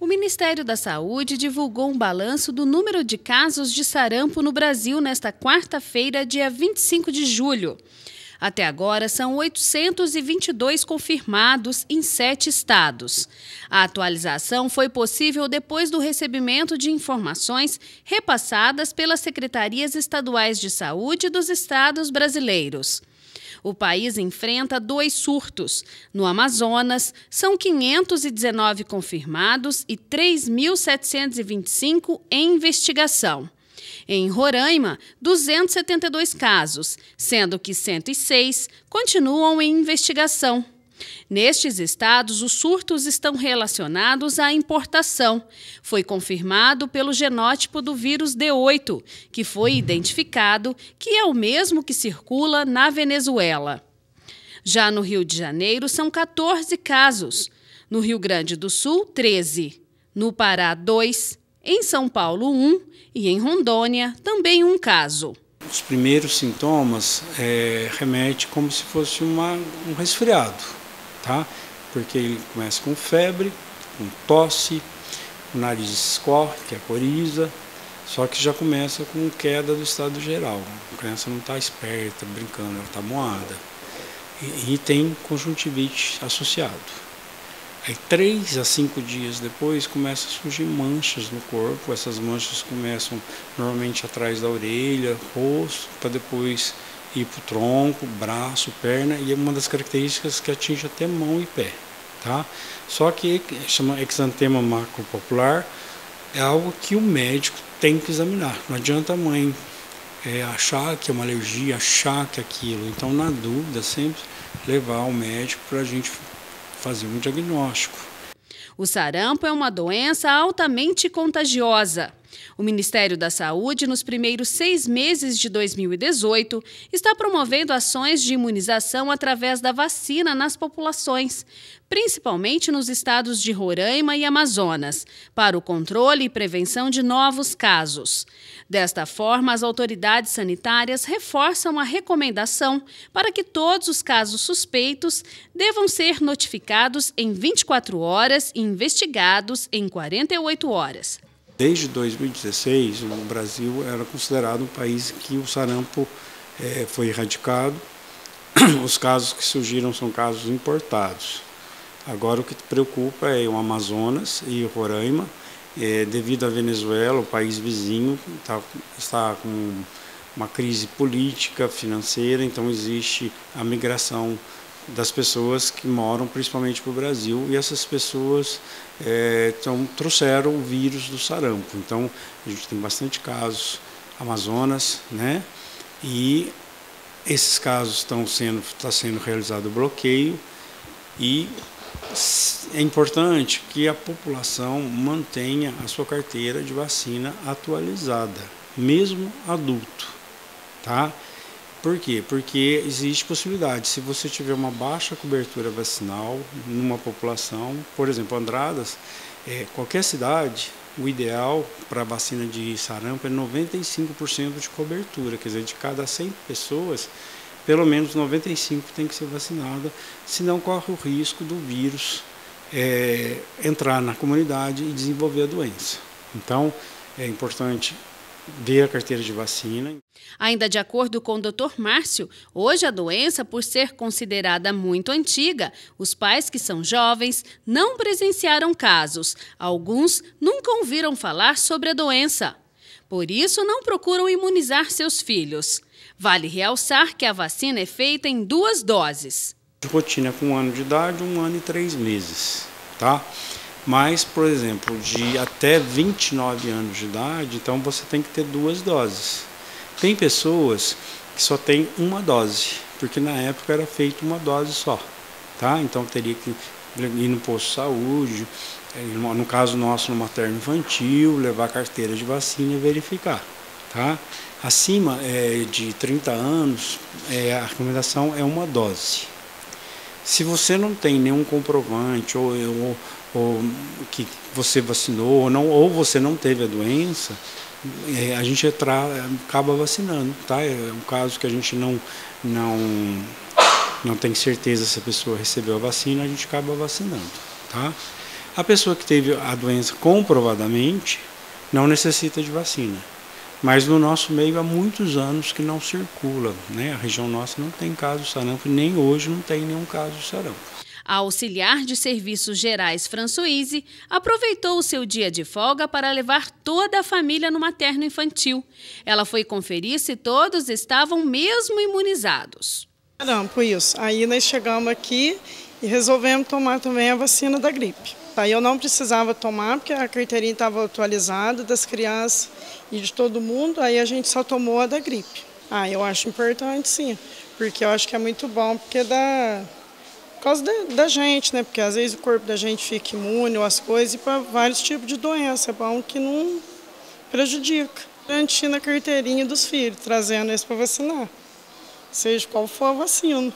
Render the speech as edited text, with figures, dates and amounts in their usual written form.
O Ministério da Saúde divulgou um balanço do número de casos de sarampo no Brasil nesta quarta-feira, dia 25 de julho. Até agora, são 822 confirmados em 7 estados. A atualização foi possível depois do recebimento de informações repassadas pelas secretarias estaduais de saúde dos estados brasileiros. O país enfrenta 2 surtos. No Amazonas, são 519 confirmados e 3.725 em investigação. Em Roraima, 272 casos, sendo que 106 continuam em investigação. Nestes estados, os surtos estão relacionados à importação. Foi confirmado pelo genótipo do vírus D8, que foi identificado que é o mesmo que circula na Venezuela. Já no Rio de Janeiro, são 14 casos. No Rio Grande do Sul, 13. No Pará, 2. Em São Paulo, 1. E em Rondônia, também um caso. Os primeiros sintomas remete como se fosse um resfriado. Tá? Porque ele começa com febre, com tosse, o nariz escorre, que é a coriza, só que já começa com queda do estado geral. A criança não está esperta, brincando, ela está moada. E tem conjuntivite associado. Aí 3 a 5 dias depois começam a surgir manchas no corpo. Essas manchas começam normalmente atrás da orelha, rosto, para depois ir para o tronco, braço, perna, e é uma das características que atinge até mão e pé. Tá? Só que chama exantema macropopular, é algo que o médico tem que examinar. Não adianta a mãe achar que é uma alergia, achar que é aquilo. Então, na dúvida, sempre levar ao médico para a gente fazer um diagnóstico. O sarampo é uma doença altamente contagiosa. O Ministério da Saúde, nos primeiros 6 meses de 2018, está promovendo ações de imunização através da vacina nas populações, principalmente nos estados de Roraima e Amazonas, para o controle e prevenção de novos casos. Desta forma, as autoridades sanitárias reforçam a recomendação para que todos os casos suspeitos devam ser notificados em 24 horas e investigados em 48 horas. Desde 2016, o Brasil era considerado um país que o sarampo foi erradicado. Os casos que surgiram são casos importados. Agora o que preocupa é o Amazonas e o Roraima, devido à Venezuela, o país vizinho, está com uma crise política, financeira, então existe a migração das pessoas que moram principalmente para o Brasil, e essas pessoas trouxeram o vírus do sarampo. Então a gente tem bastante casos Amazonas, né? E esses casos está sendo realizado o bloqueio, e é importante que a população mantenha a sua carteira de vacina atualizada, mesmo adulto, tá? Por quê? Porque existe possibilidade, se você tiver uma baixa cobertura vacinal numa população, por exemplo, Andradas, qualquer cidade, o ideal para a vacina de sarampo é 95% de cobertura, quer dizer, de cada 100 pessoas, pelo menos 95 tem que ser vacinada, senão corre o risco do vírus entrar na comunidade e desenvolver a doença. Então, é importante ver a carteira de vacina. Ainda de acordo com o Dr. Márcio, hoje a doença, por ser considerada muito antiga, os pais que são jovens não presenciaram casos. Alguns nunca ouviram falar sobre a doença. Por isso, não procuram imunizar seus filhos. Vale realçar que a vacina é feita em 2 doses. De rotina com 1 ano de idade, 1 ano e 3 meses, tá? Mas, por exemplo, de até 29 anos de idade, então você tem que ter 2 doses. Tem pessoas que só têm 1 dose, porque na época era feita 1 dose só, tá? Então teria que ir no posto de saúde, no caso nosso no materno infantil, levar a carteira de vacina e verificar, tá? Acima de 30 anos, a recomendação é 1 dose. Se você não tem nenhum comprovante ou que você vacinou ou você não teve a doença, a gente acaba vacinando, tá? É um caso que a gente não tem certeza se a pessoa recebeu a vacina, a gente acaba vacinando, tá? A pessoa que teve a doença comprovadamente não necessita de vacina. Mas no nosso meio há muitos anos que não circula, né? A região nossa não tem caso de sarampo, nem hoje não tem nenhum caso de sarampo. A auxiliar de serviços gerais Françoise aproveitou o seu dia de folga para levar toda a família no materno infantil. Ela foi conferir se todos estavam mesmo imunizados. Sarampo, isso. Aí nós chegamos aqui e resolvemos tomar também a vacina da gripe. Aí eu não precisava tomar porque a carteirinha estava atualizada das crianças e de todo mundo, aí a gente só tomou a da gripe. Eu acho importante sim, porque eu acho que é muito bom, porque por causa da gente, né? Porque às vezes o corpo da gente fica imune ou as coisas e para vários tipos de doença, é bom que não prejudica. Garantindo a carteirinha dos filhos, trazendo eles para vacinar, seja qual for a vacina.